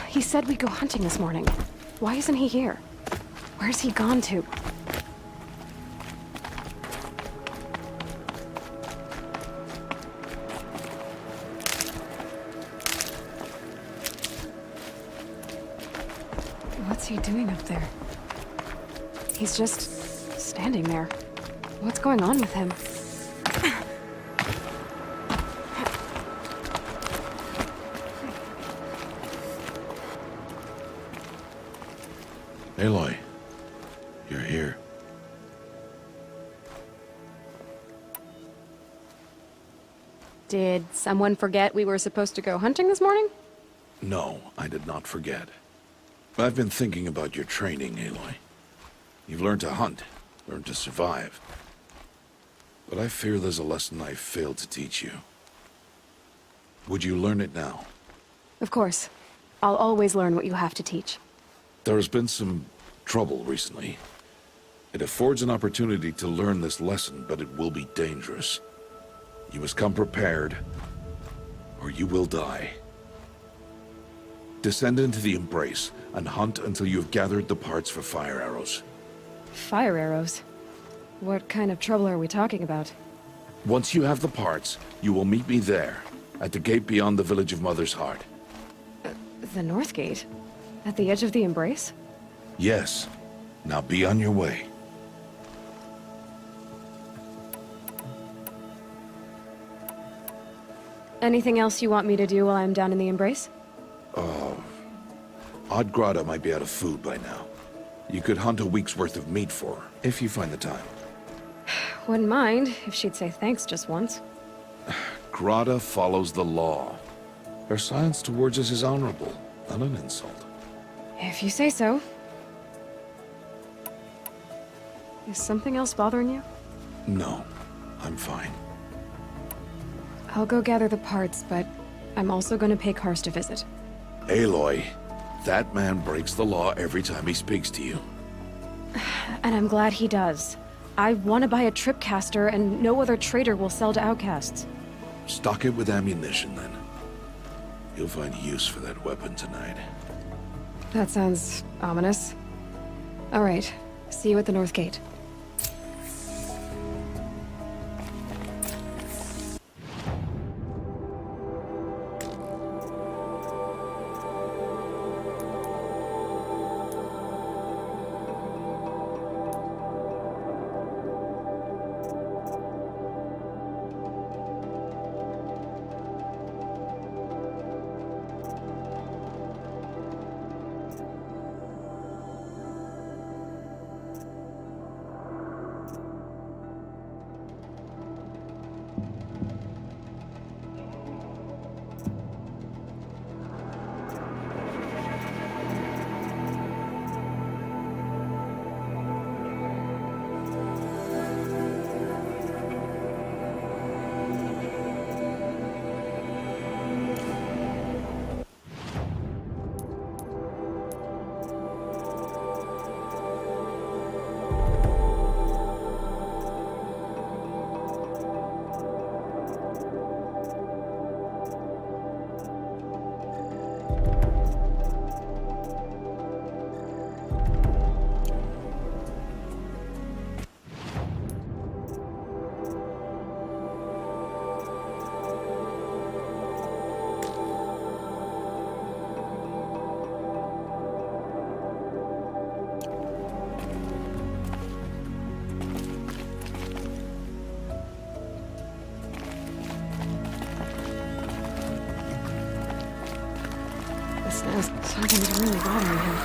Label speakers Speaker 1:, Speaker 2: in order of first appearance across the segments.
Speaker 1: He said we'd go hunting this morning. Why isn't he here? Where's he gone to? What's he doing up there? He's just standing there. What's going on with him?
Speaker 2: Aloy, you're here.
Speaker 1: Did someone forget we were supposed to go hunting this morning?
Speaker 2: No, I did not forget. I've been thinking about your training, Aloy. You've learned to hunt, learned to survive. But I fear there's a lesson I failed to teach you. Would you learn it now?
Speaker 1: Of course. I'll always learn what you have to teach.
Speaker 2: There has been some trouble recently. It affords an opportunity to learn this lesson, but it will be dangerous. You must come prepared, or you will die. Descend into the Embrace and hunt until you have gathered the parts for fire arrows.
Speaker 1: Fire arrows? What kind of trouble are we talking about?
Speaker 2: Once you have the parts, you will meet me there, at the gate beyond the village of Mother's Heart.
Speaker 1: The North Gate? At the edge of the Embrace?
Speaker 2: Yes. Now be on your way.
Speaker 1: Anything else you want me to do while I'm down in the Embrace?
Speaker 2: Odd Grotto might be out of food by now. You could hunt a week's worth of meat for her, if you find the time.
Speaker 1: Wouldn't mind if she'd say thanks just once.
Speaker 2: Grotto follows the law. Her silence towards us is honorable, not an insult.
Speaker 1: If you say so. Is something else bothering you?
Speaker 2: No, I'm fine.
Speaker 1: I'll go gather the parts, but I'm also gonna pay Karst a visit.
Speaker 2: Aloy, that man breaks the law every time he speaks to you.
Speaker 1: And I'm glad he does. I want to buy a tripcaster, and no other trader will sell to outcasts.
Speaker 2: Stock it with ammunition, then. You'll find use for that weapon tonight.
Speaker 1: That sounds ominous. All right, see you at the North Gate. Something's really bothering him.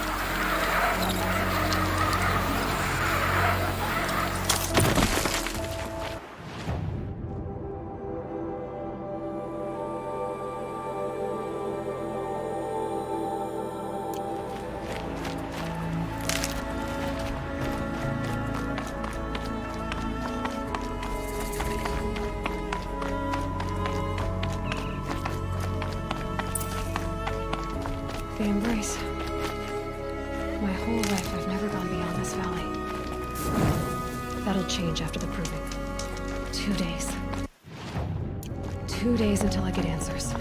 Speaker 1: The embrace. My whole life I've never gone beyond this valley. That'll change after the proving. 2 days. 2 days until I get answers.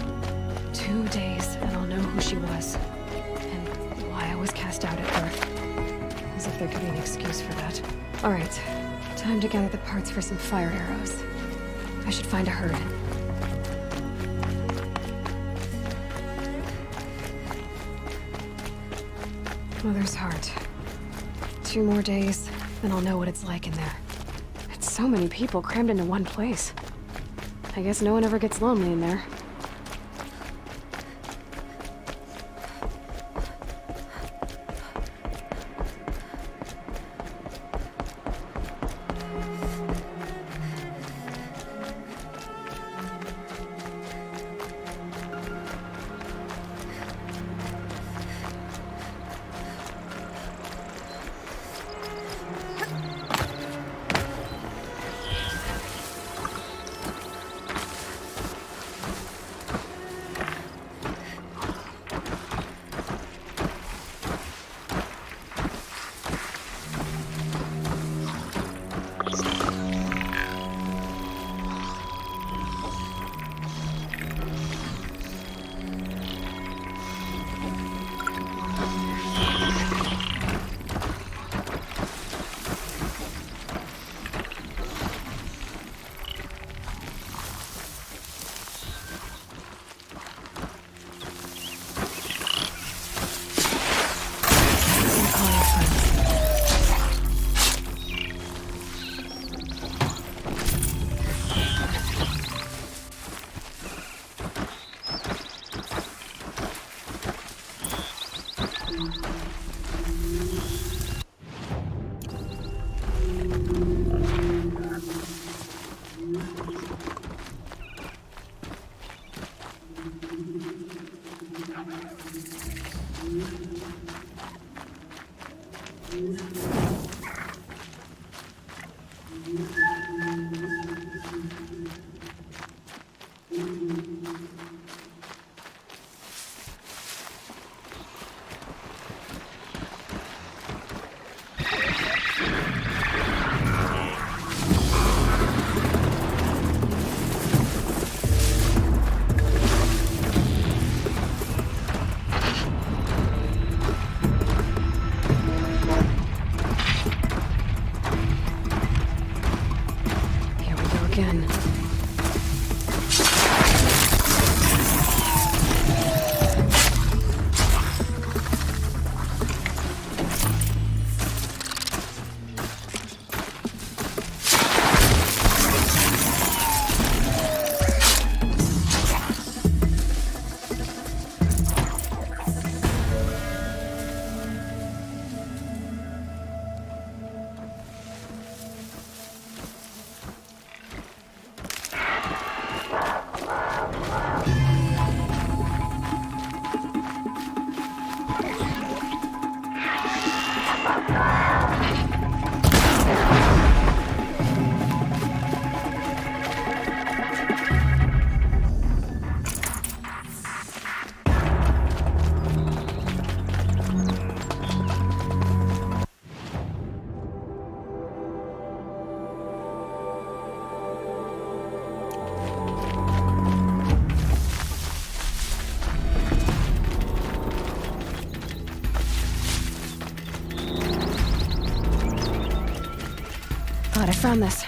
Speaker 1: 2 days and I'll know who she was. And why I was cast out at birth. As if there could be an excuse for that. Alright. Time to gather the parts for some fire arrows. I should find a herd. Mother's heart. 2 more days, then I'll know what it's like in there. It's so many people crammed into one place. I guess no one ever gets lonely in there. Again. God, I found this.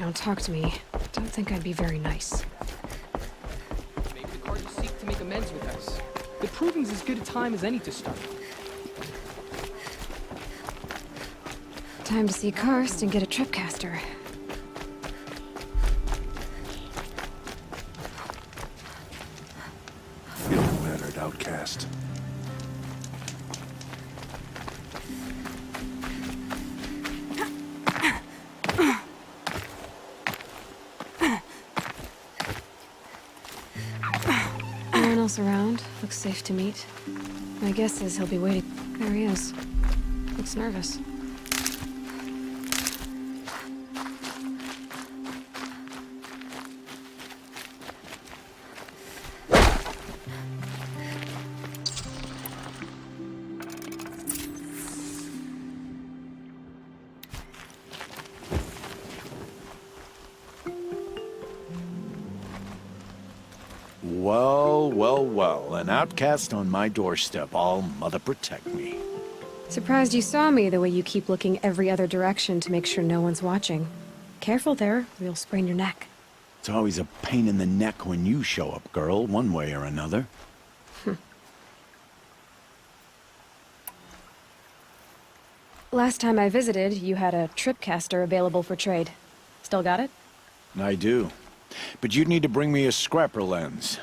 Speaker 1: don't talk to me, I don't think I'd be very nice.
Speaker 3: Maybe the cards seek to make amends with us. The proving's as good a time as any to start.
Speaker 1: Time to see Karst and get a tripcaster.
Speaker 2: Feel battered, outcast.
Speaker 1: No one else around. Looks safe to meet. My guess is he'll be waiting. There he is. Looks nervous.
Speaker 4: Well, well, well, an outcast on my doorstep. All mother protect me.
Speaker 1: Surprised you saw me the way you keep looking every other direction to make sure no one's watching. Careful there, or you'll sprain your neck.
Speaker 4: It's always a pain in the neck when you show up, girl, one way or another.
Speaker 1: Last time I visited, you had a tripcaster available for trade. Still got it?
Speaker 4: I do. But you'd need to bring me a scrapper lens.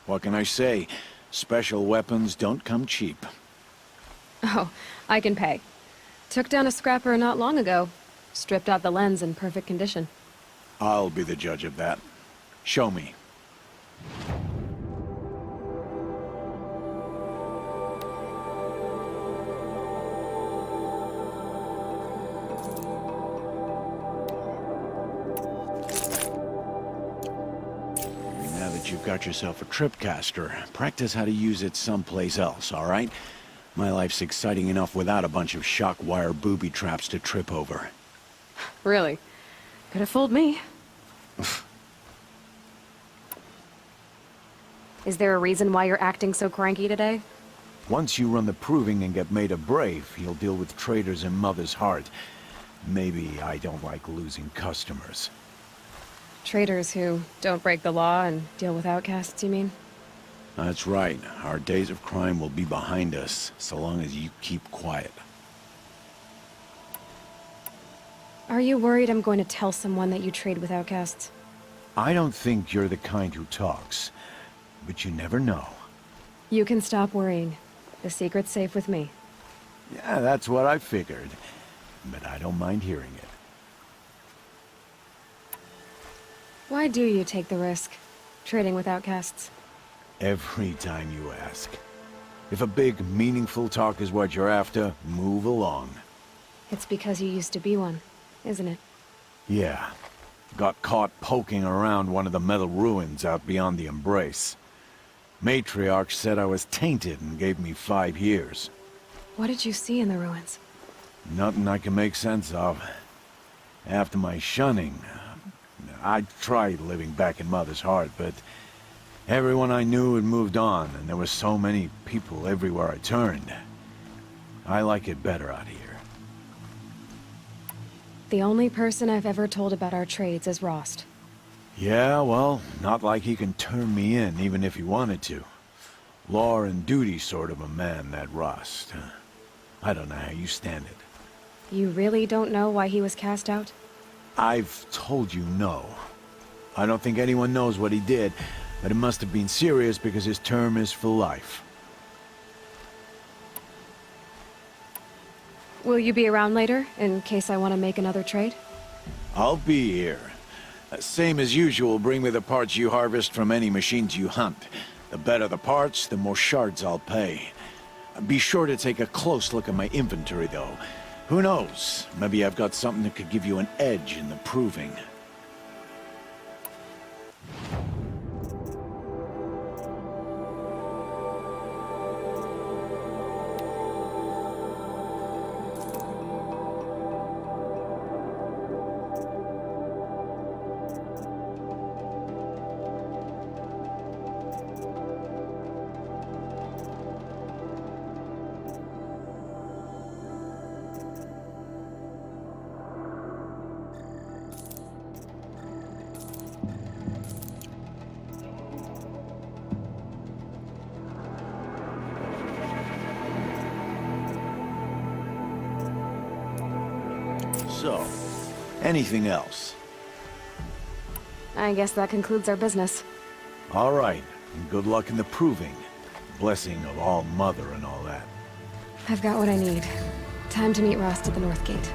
Speaker 4: What can I say? Special weapons don't come cheap.
Speaker 1: Oh, I can pay. Took down a scrapper not long ago. Stripped out the lens in perfect condition.
Speaker 4: I'll be the judge of that. Show me. Now that you've got yourself a tripcaster, practice how to use it someplace else, all right? My life's exciting enough without a bunch of shock wire booby traps to trip over.
Speaker 1: Really? Could have fooled me. Is there a reason why you're acting so cranky today?
Speaker 4: Once you run the proving and get made a brave, you'll deal with traitors in Mother's Heart. Maybe I don't like losing customers.
Speaker 1: Traitors who don't break the law and deal with outcasts, you mean?
Speaker 4: That's right. Our days of crime will be behind us, so long as you keep quiet.
Speaker 1: Are you worried I'm going to tell someone that you trade with outcasts?
Speaker 4: I don't think you're the kind who talks, but you never know.
Speaker 1: You can stop worrying. The secret's safe with me.
Speaker 4: Yeah, that's what I figured, but I don't mind hearing it.
Speaker 1: Why do you take the risk, trading with outcasts?
Speaker 4: Every time you ask. If a big, meaningful talk is what you're after, move along.
Speaker 1: It's because you used to be one, isn't it?
Speaker 4: Yeah. Got caught poking around one of the metal ruins out beyond the Embrace. Matriarch said I was tainted and gave me 5 years.
Speaker 1: What did you see in the ruins?
Speaker 4: Nothing I can make sense of. After my shunning, I tried living back in Mother's Heart, but everyone I knew had moved on, and there were so many people everywhere I turned. I like it better out here.
Speaker 1: The only person I've ever told about our trades is Rost.
Speaker 4: Yeah, well, not like he can turn me in, even if he wanted to. Law and duty sort of a man, that Rost. I don't know how you stand it.
Speaker 1: You really don't know why he was cast out?
Speaker 4: I've told you no. I don't think anyone knows what he did, but it must have been serious because his term is for life.
Speaker 1: Will you be around later, in case I want to make another trade?
Speaker 4: I'll be here. Same as usual, bring me the parts you harvest from any machines you hunt. The better the parts, the more shards I'll pay. Be sure to take a close look at my inventory, though. Who knows? Maybe I've got something that could give you an edge in the proving. So, anything else?
Speaker 1: I guess that concludes our business.
Speaker 4: All right, and good luck in the proving. Blessing of All Mother and all that.
Speaker 1: I've got what I need. Time to meet Rost at the North Gate.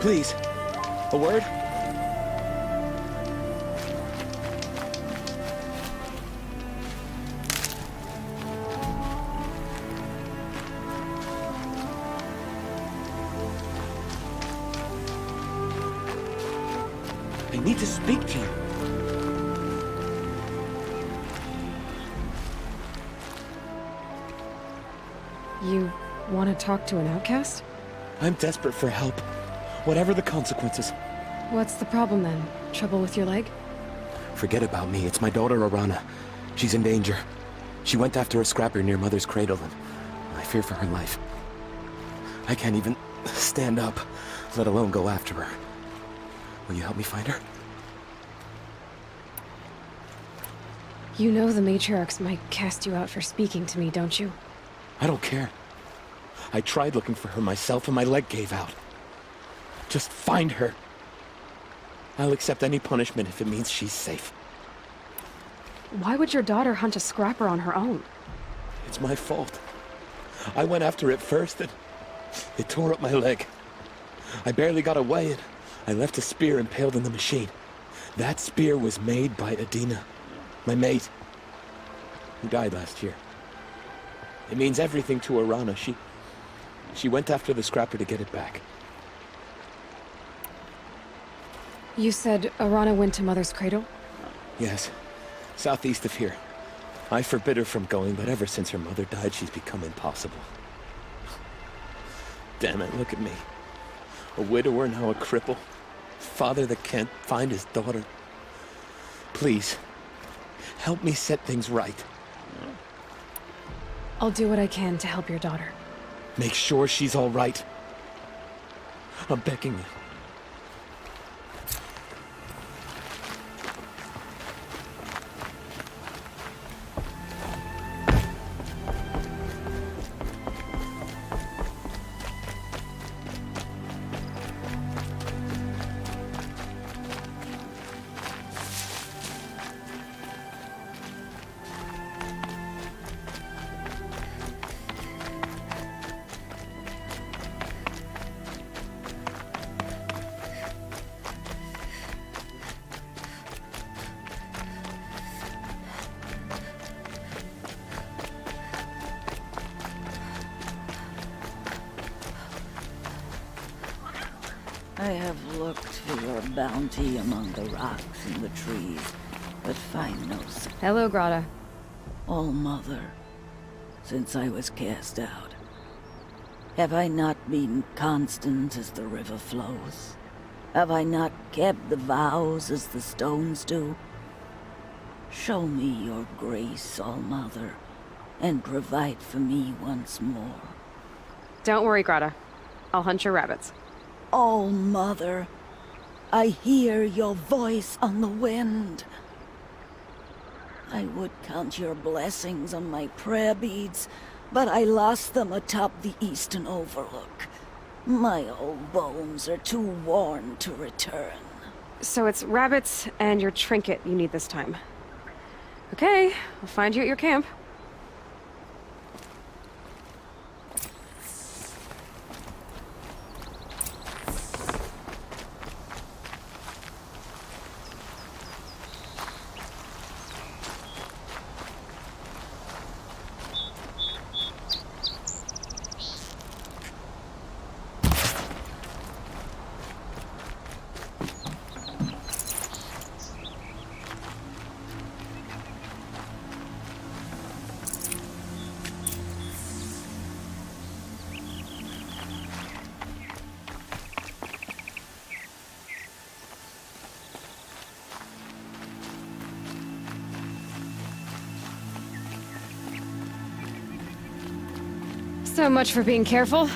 Speaker 5: Please, a word? I need to speak to you.
Speaker 1: You want to talk to an outcast?
Speaker 5: I'm desperate for help. Whatever the consequences.
Speaker 1: What's the problem then? Trouble with your leg?
Speaker 5: Forget about me. It's my daughter, Arana. She's in danger. She went after a scrapper near Mother's cradle, and I fear for her life. I can't even stand up, let alone go after her. Will you help me find her?
Speaker 1: You know the matriarchs might cast you out for speaking to me, don't you?
Speaker 5: I don't care. I tried looking for her myself, and my leg gave out. Just find her. I'll accept any punishment if it means she's safe.
Speaker 1: Why would your daughter hunt a scrapper on her own?
Speaker 5: It's my fault. I went after it first, and it tore up my leg. I barely got away, and I left a spear impaled in the machine. That spear was made by Adina, my mate, who died last year. It means everything to Arana. She went after the scrapper to get it back.
Speaker 1: You said Arana went to Mother's cradle?
Speaker 5: Yes, southeast of here. I forbid her from going, but ever since her mother died, she's become impossible. Damn it, look at me. A widower, now a cripple. Father that can't find his daughter. Please, help me set things right.
Speaker 1: I'll do what I can to help your daughter.
Speaker 5: Make sure she's all right. I'm begging you.
Speaker 6: I have looked for your bounty among the rocks and the trees, but find no sign.
Speaker 1: Hello, Grata.
Speaker 6: Oh, Mother, since I was cast out, have I not been constant as the river flows? Have I not kept the vows as the stones do? Show me your grace, All-Mother, and provide for me once more.
Speaker 1: Don't worry, Grata. I'll hunt your rabbits.
Speaker 6: Oh, Mother, I hear your voice on the wind. I would count your blessings on my prayer beads, but I lost them atop the eastern overlook. My old bones are too worn to return.
Speaker 1: So it's rabbits and your trinket you need this time. Okay, I'll find you at your camp. So much for being careful.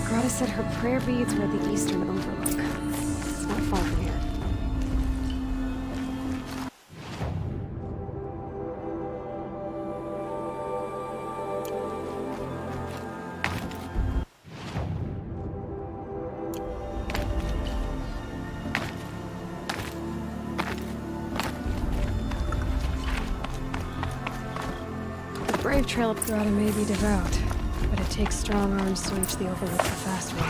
Speaker 1: Grata said her prayer beads were at the eastern overlook. It's not far from here. The brave trail up Grata may be devout, but it takes strong arms to reach the overlook the fast way.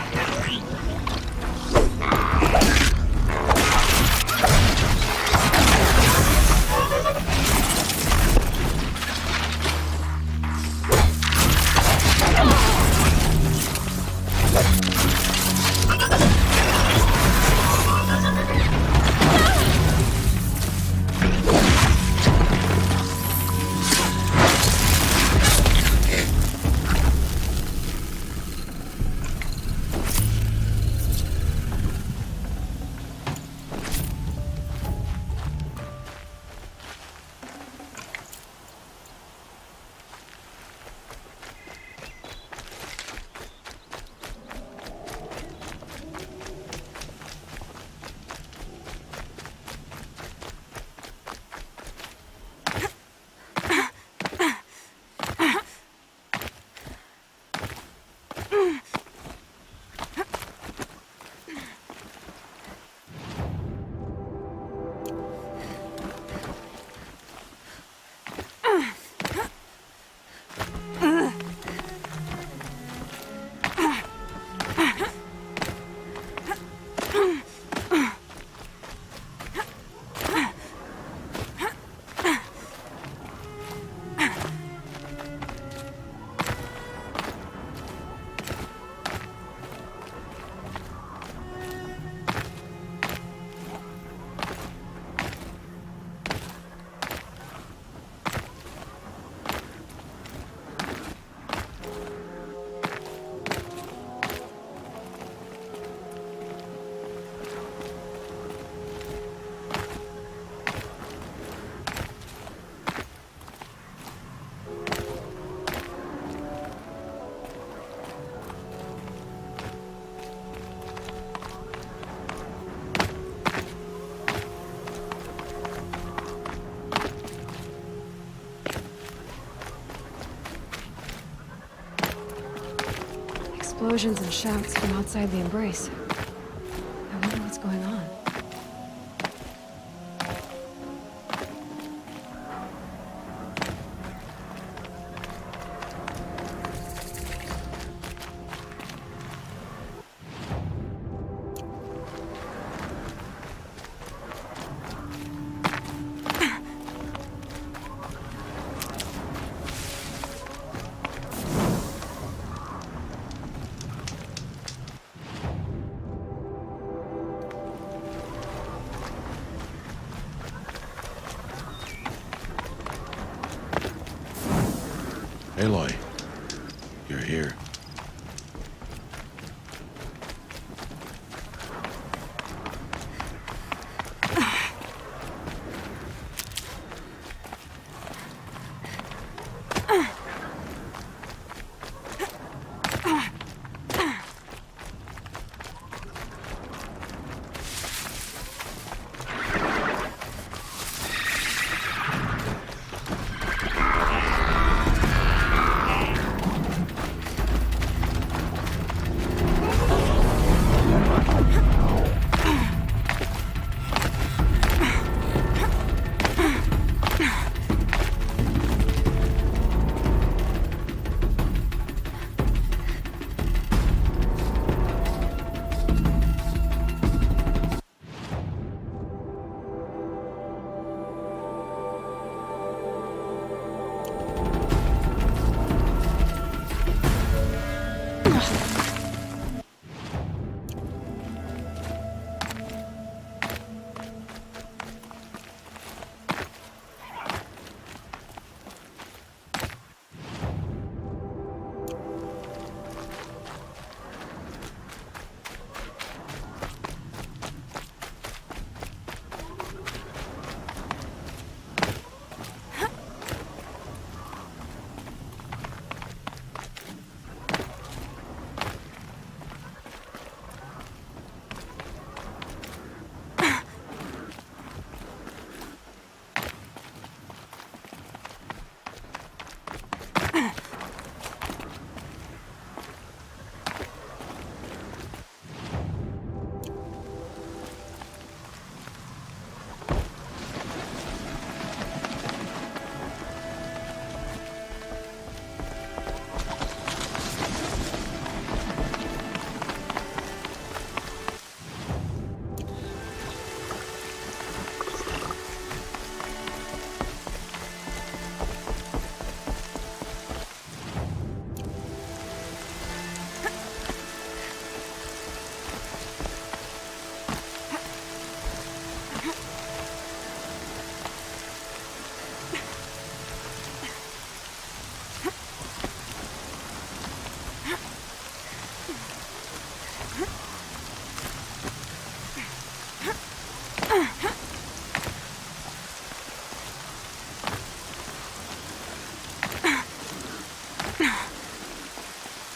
Speaker 1: explosions and shouts from outside the embrace. I wonder what's going on.
Speaker 2: Aloy, you're here.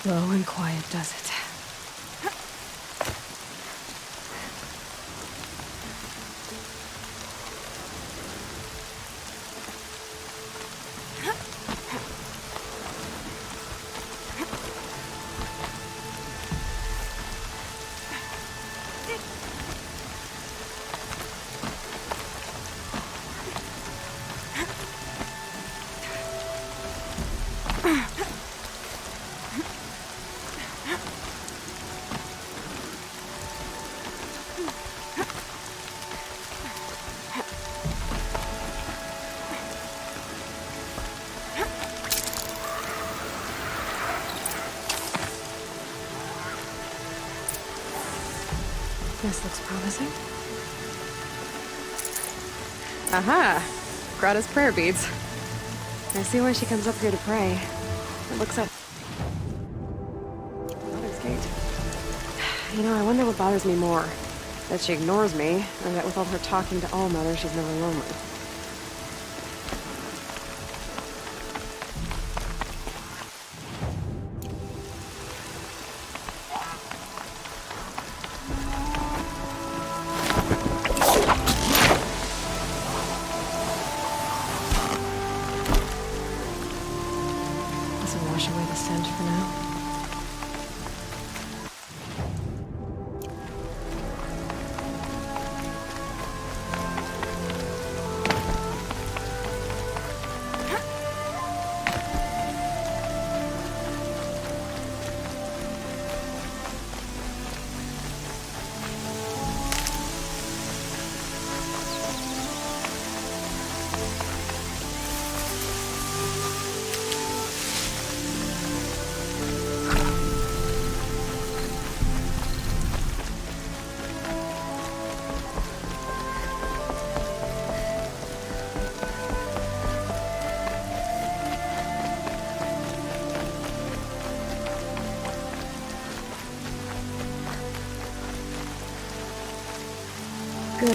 Speaker 2: Slow and quiet does it. This looks promising. Aha! Grata's prayer beads. I see why she comes up here to pray. It looks up. Mother's gate. You know, I wonder what bothers me more. That she ignores me, or that with all her talking to All Mother, she's never lonely. Wash away the stench for now.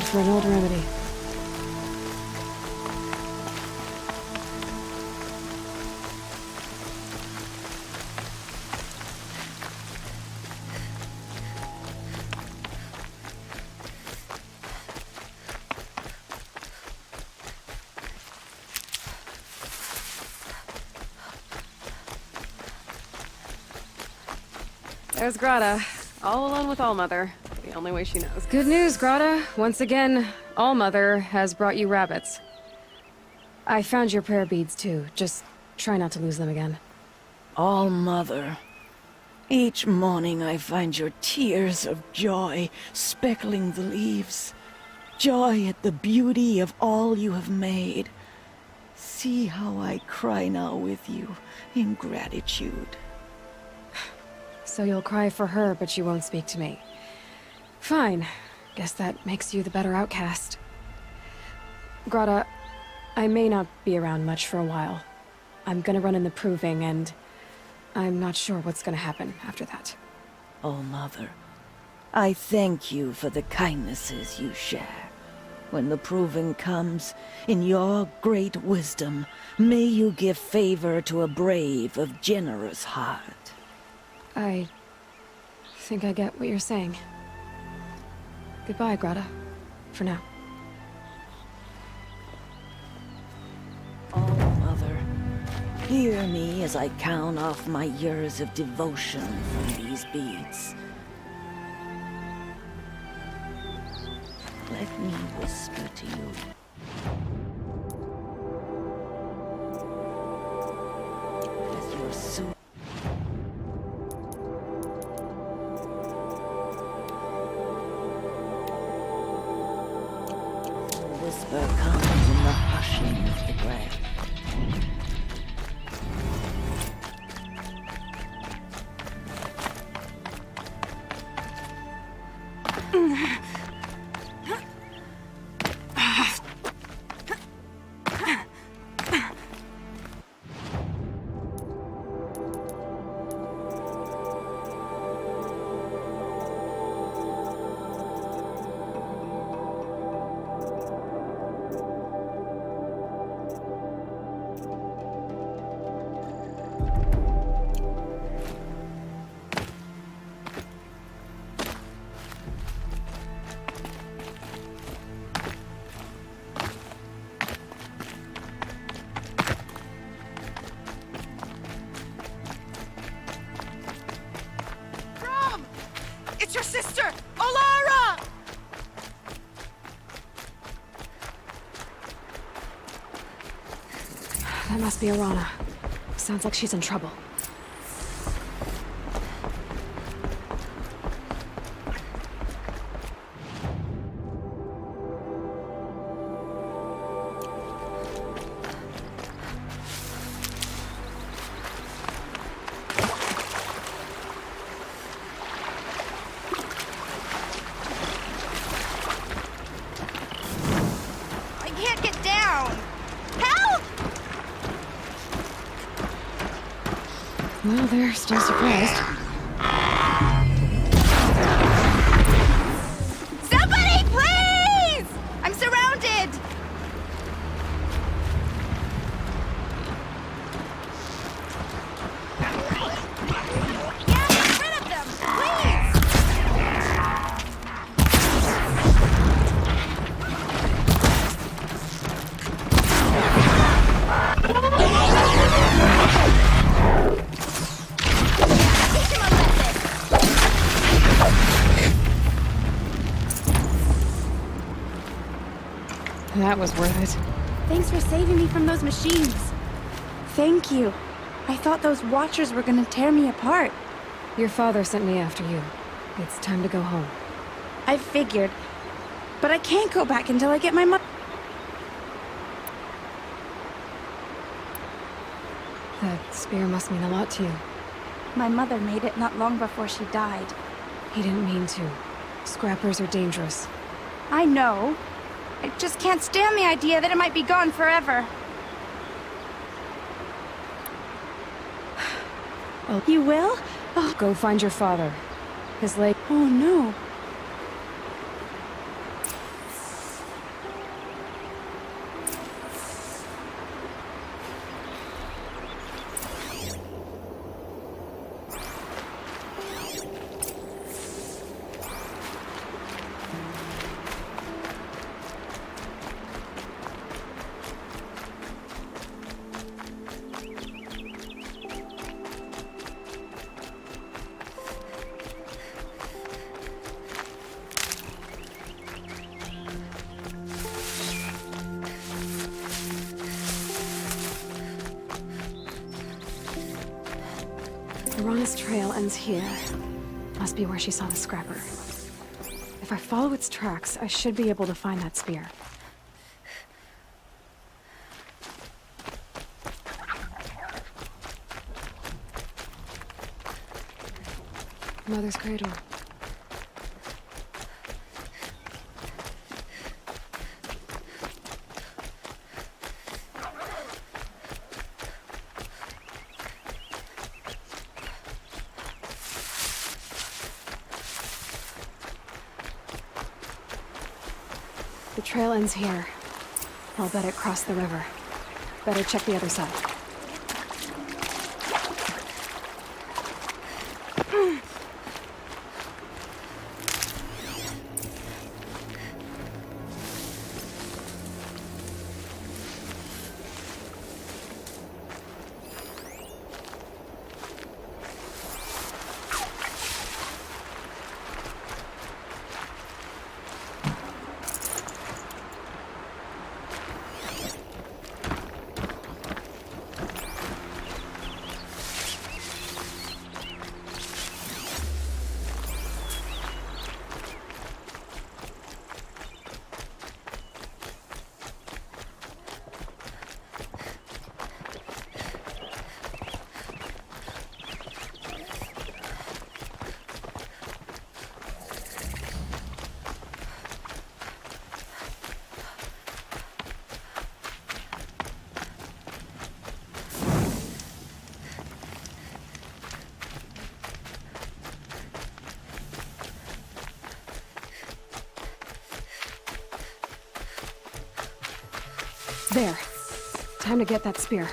Speaker 1: for an old remedy. There's Grata, all alone with Allmother. The only way she knows. Good news, Grata. Once again, Allmother has brought you rabbits. I found your prayer beads, too. Just try not to lose them again.
Speaker 6: All Mother. Each morning I find your tears of joy speckling the leaves. Joy at the beauty of all you have made. See how I cry now with you in gratitude.
Speaker 1: So you'll cry for her, but you won't speak to me. Fine. Guess that makes you the better outcast. Grata, I may not be around much for a while. I'm gonna run in the proving, and I'm not sure what's gonna happen after that.
Speaker 6: Oh, Mother, I thank you for the kindnesses you share. When the proving comes, in your great wisdom, may you give favor to a brave of generous heart.
Speaker 1: I think I get what you're saying. Goodbye, Grata. For now.
Speaker 6: Oh, Mother, hear me as I count off my years of devotion from these beads. Let me whisper to you. With your soothing whisper comes in the hushing of the breath.
Speaker 7: It's your sister, Olara!
Speaker 1: That must be Arana. Sounds like she's in trouble.
Speaker 7: I can't get down! Help!
Speaker 1: Well, they're still surprised.
Speaker 7: Somebody, please! I'm surrounded! Get rid of them, please! Teach him a lesson!
Speaker 1: That was worth it.
Speaker 8: Thanks for saving me from those machines. Thank you. I thought those watchers were gonna tear me apart.
Speaker 1: Your father sent me after you. It's time to go home.
Speaker 8: I figured. But I can't go back until I get my mother.
Speaker 1: That spear must mean a lot to you.
Speaker 8: My mother made it not long before she died.
Speaker 1: He didn't mean to. Scrappers are dangerous.
Speaker 8: I know. I just can't stand the idea that it might be gone forever.
Speaker 1: Well,
Speaker 8: You will? Oh,
Speaker 1: go find your father. His leg.
Speaker 8: oh no.
Speaker 1: Irana's trail ends here. Must be where she saw the scrapper. If I follow its tracks, I should be able to find that spear. Mother's cradle. The trail ends here. I'll bet it crossed the river. Better check the other side. There. Time to get that spear.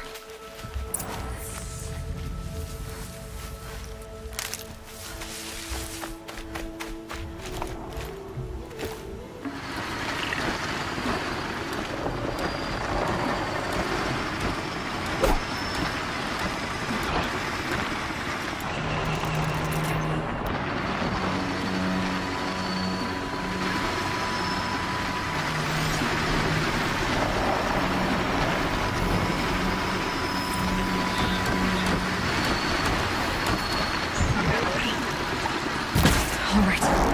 Speaker 1: All right.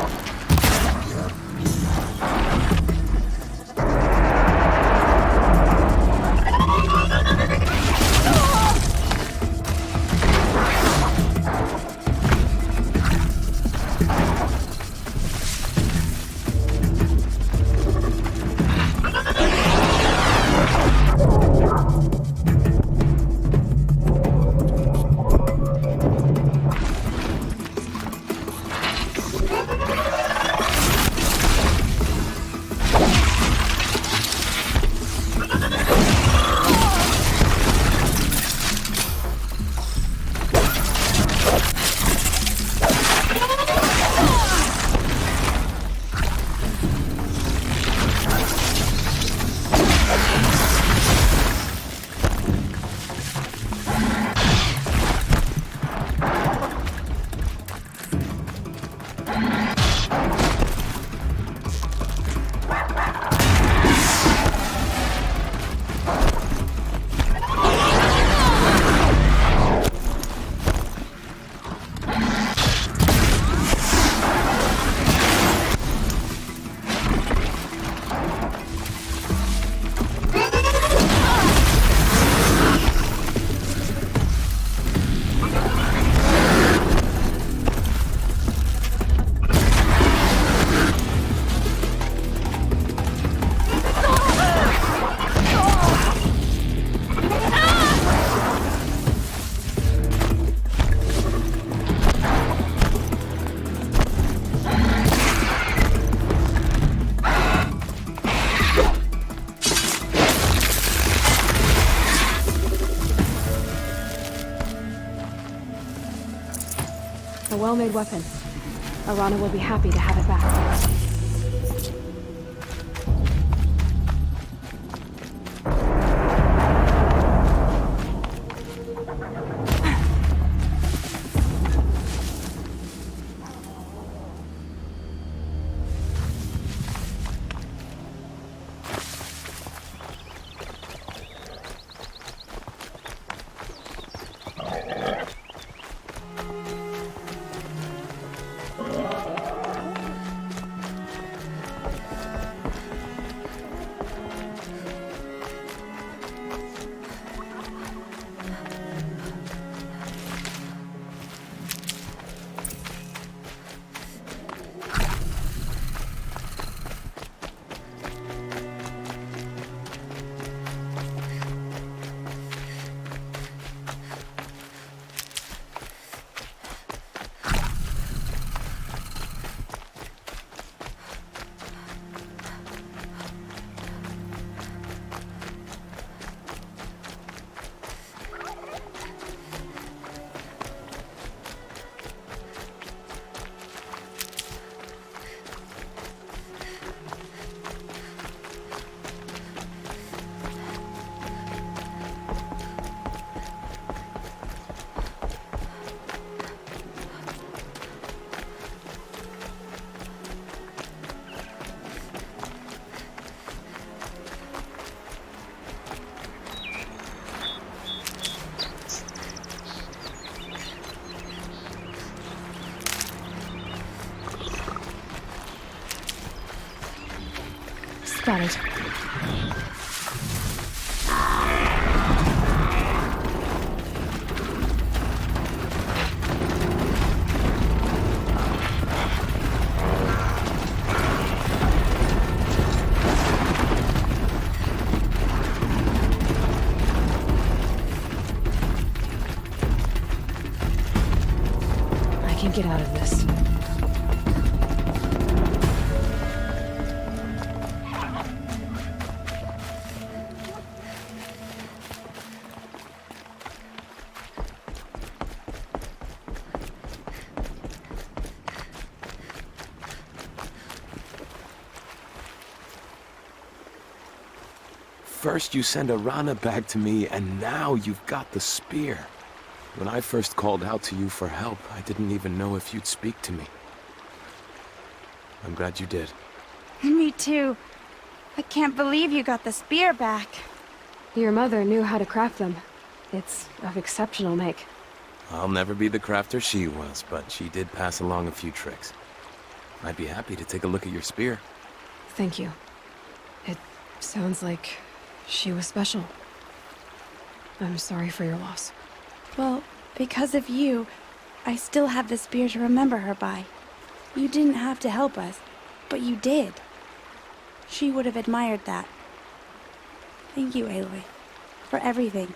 Speaker 1: A well-made weapon. Arana will be happy to have it back. Got it. I can get out of this.
Speaker 5: First you send a Rana back to me, and now you've got the spear. When I first called out to you for help, I didn't even know if you'd speak to me. I'm glad you did.
Speaker 8: Me too. I can't believe you got the spear back.
Speaker 1: Your mother knew how to craft them. It's of exceptional make.
Speaker 5: I'll never be the crafter she was, but she did pass along a few tricks. I'd be happy to take a look at your spear.
Speaker 1: Thank you. It sounds like she was special. I'm sorry for your loss.
Speaker 8: Well, because of you, I still have the spear to remember her by. You didn't have to help us, but you did. She would have admired that. Thank you, Aloy, for everything.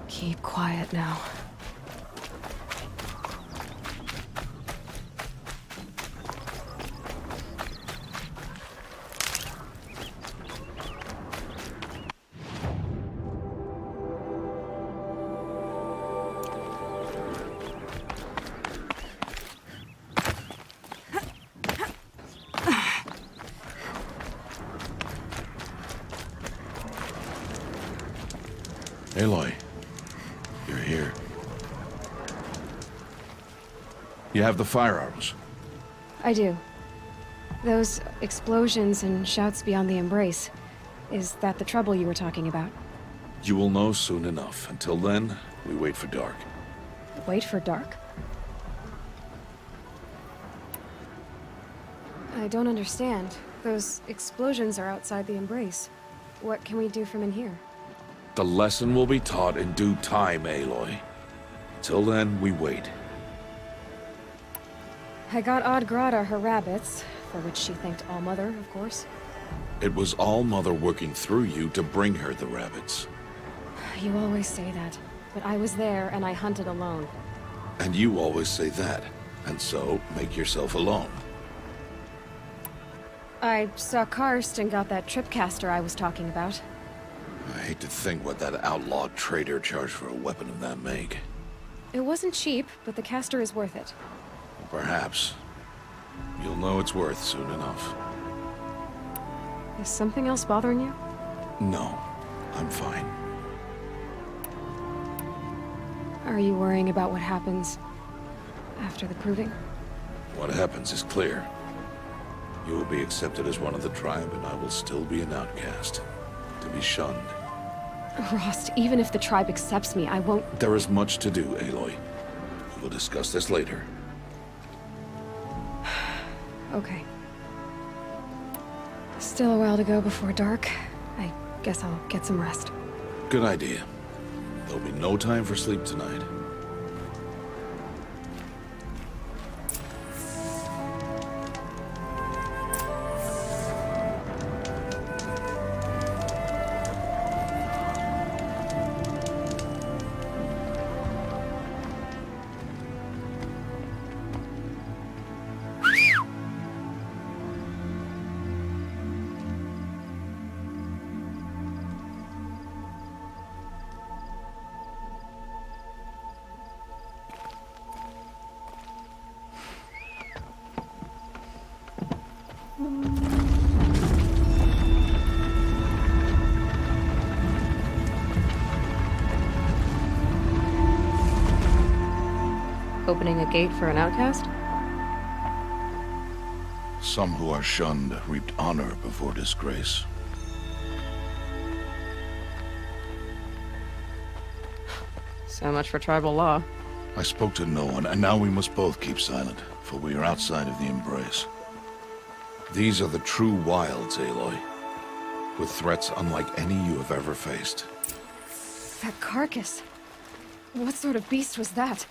Speaker 1: Keep quiet now.
Speaker 2: Aloy, you're here. You have the firearms.
Speaker 1: I do. Those explosions and shouts beyond the embrace. Is that the trouble you were talking about?
Speaker 2: You will know soon enough. Until then, we wait for dark.
Speaker 1: Wait for dark? I don't understand. Those explosions are outside the embrace. What can we do from in here?
Speaker 2: The lesson will be taught in due time, Aloy. Till then, we wait.
Speaker 1: I got Odd Grata her rabbits, for which she thanked All-Mother, of course.
Speaker 2: It was All-Mother working through you to bring her the rabbits.
Speaker 1: You always say that, but I was there and I hunted alone.
Speaker 2: And you always say that, and so make yourself alone.
Speaker 1: I saw Karst and got that tripcaster I was talking about.
Speaker 2: I hate to think what that outlaw trader charged for a weapon of that make.
Speaker 1: It wasn't cheap, but the caster is worth it.
Speaker 2: Perhaps. You'll know it's worth soon enough.
Speaker 1: Is something else bothering you?
Speaker 2: No, I'm fine.
Speaker 1: Are you worrying about what happens after the proving?
Speaker 2: What happens is clear. You will be accepted as one of the tribe, and I will still be an outcast. To be shunned.
Speaker 1: Rost, even if the tribe accepts me, I won't...
Speaker 2: There is much to do, Aloy. We will discuss this later.
Speaker 1: Okay. Still a while to go before dark. I guess I'll get some rest.
Speaker 2: Good idea. There'll be no time for sleep tonight.
Speaker 1: Opening a gate for an outcast?
Speaker 2: Some who are shunned reaped honor before disgrace.
Speaker 1: So much for tribal law.
Speaker 2: I spoke to no one, and now we must both keep silent, for we are outside of the embrace. These are the true wilds, Aloy, with threats unlike any you have ever faced.
Speaker 1: That carcass. What sort of beast was that?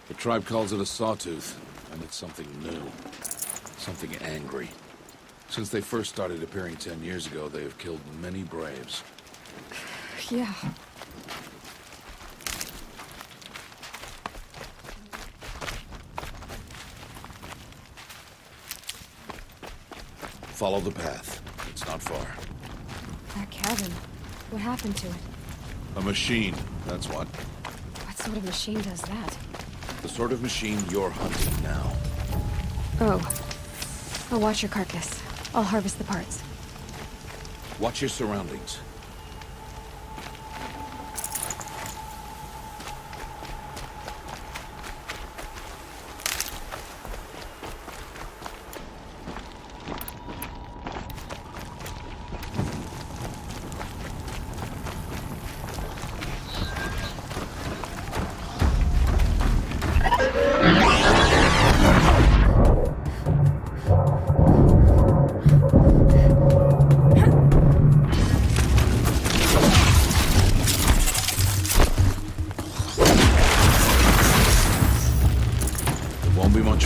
Speaker 2: The tribe calls it a sawtooth, and it's something new. Something angry. Since they first started appearing 10 years ago, they have killed many braves.
Speaker 1: Yeah.
Speaker 2: Follow the path. It's not far.
Speaker 1: That cabin. What happened to it?
Speaker 2: A machine, that's what.
Speaker 1: What sort of machine does that?
Speaker 2: The sort of machine you're hunting now.
Speaker 1: Oh. I'll watch your carcass. I'll harvest the parts.
Speaker 2: Watch your surroundings.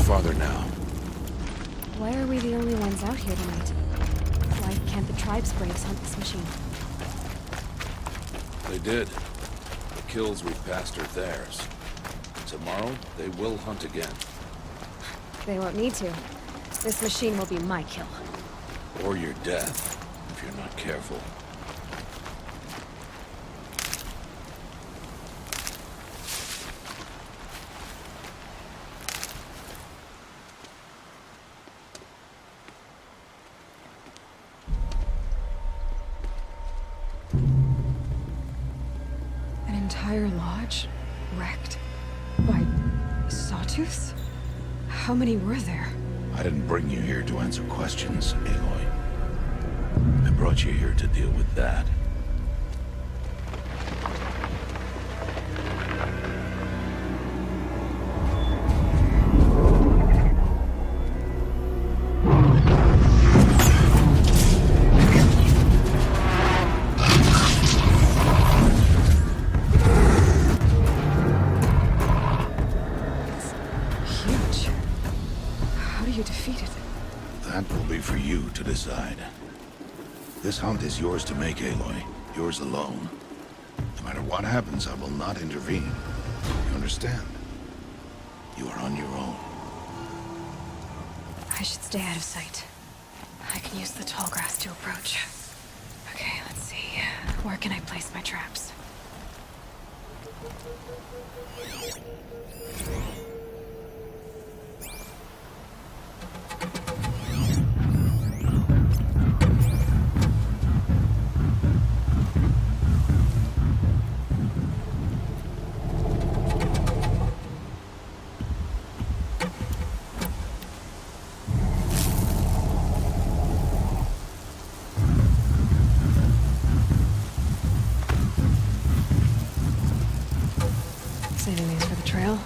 Speaker 2: Farther now.
Speaker 1: Why are we the only ones out here tonight? Why can't the tribe's braves hunt this machine?
Speaker 2: They did. The kills we've passed are theirs. Tomorrow, they will hunt again.
Speaker 1: They won't need to. This machine will be my kill.
Speaker 2: Or your death, if you're not careful.
Speaker 1: Entire lodge wrecked by sawtooths? How many were there?
Speaker 2: I didn't bring you here to answer questions, Aloy. I brought you here to deal with that. That will be for you to decide. This hunt is yours to make, Aloy. Yours alone. No matter what happens, I will not intervene. You understand? You are on your own.
Speaker 1: I should stay out of sight. I can use the tall grass to approach. Okay, let's see. Where can I place my traps? the trail.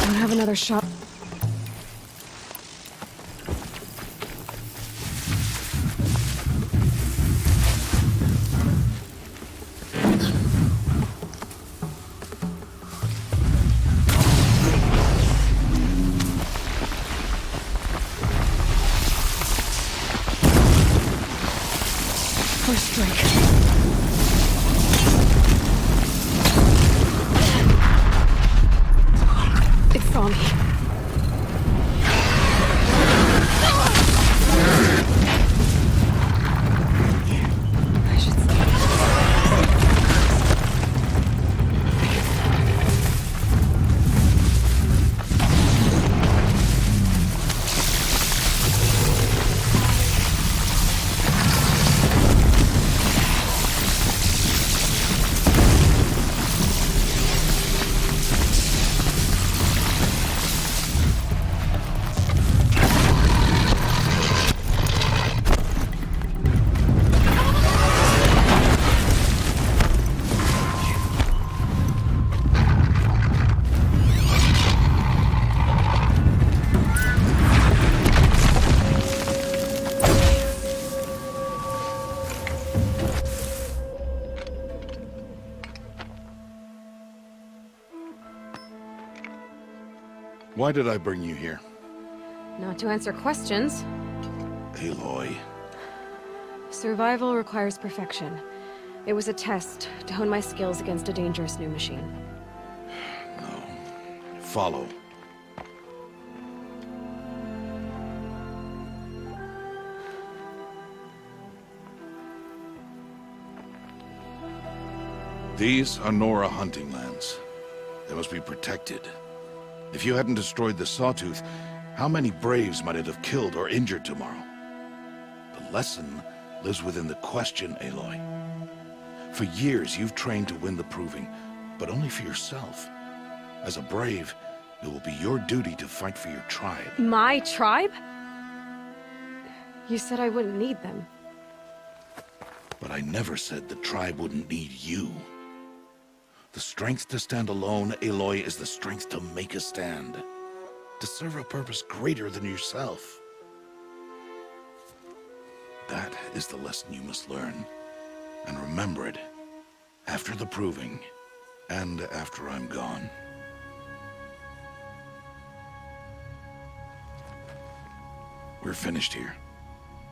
Speaker 1: Don't have another shot. First strike. It saw me. I should
Speaker 2: Why did I bring you here?
Speaker 1: Not to answer questions.
Speaker 2: Aloy.
Speaker 1: Survival requires perfection. It was a test to hone my skills against a dangerous new machine.
Speaker 2: No. Follow. These are Nora hunting lands. They must be protected. If you hadn't destroyed the Sawtooth, how many Braves might it have killed or injured tomorrow? The lesson lives within the question, Aloy. For years, you've trained to win the Proving, but only for yourself. As a Brave, it will be your duty to fight for your tribe.
Speaker 1: My tribe? You said I wouldn't need them.
Speaker 2: But I never said the tribe wouldn't need you. The strength to stand alone, Aloy, is the strength to make a stand. To serve a purpose greater than yourself. That is the lesson you must learn. And remember it. After the Proving. And after I'm gone. We're finished here.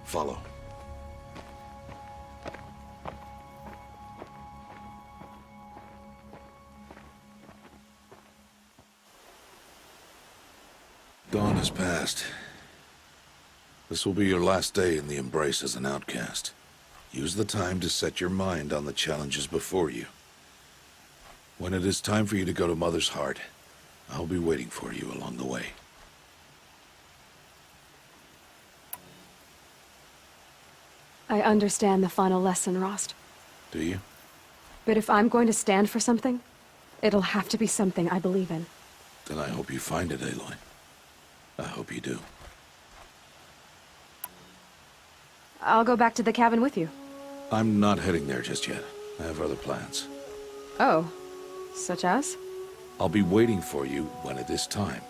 Speaker 2: Follow. Dawn has passed. This will be your last day in the Embrace as an outcast. Use the time to set your mind on the challenges before you. When it is time for you to go to Mother's Heart, I'll be waiting for you along the way.
Speaker 1: I understand the final lesson, Rost.
Speaker 2: Do you?
Speaker 1: But if I'm going to stand for something, it'll have to be something I believe in.
Speaker 2: Then I hope you find it, Aloy. I hope you do.
Speaker 1: I'll go back to the cabin with you.
Speaker 2: I'm not heading there just yet. I have other plans.
Speaker 1: Oh, such as?
Speaker 2: I'll be waiting for you when it is time.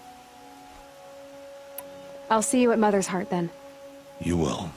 Speaker 1: I'll see you at Mother's Heart then.
Speaker 2: You will.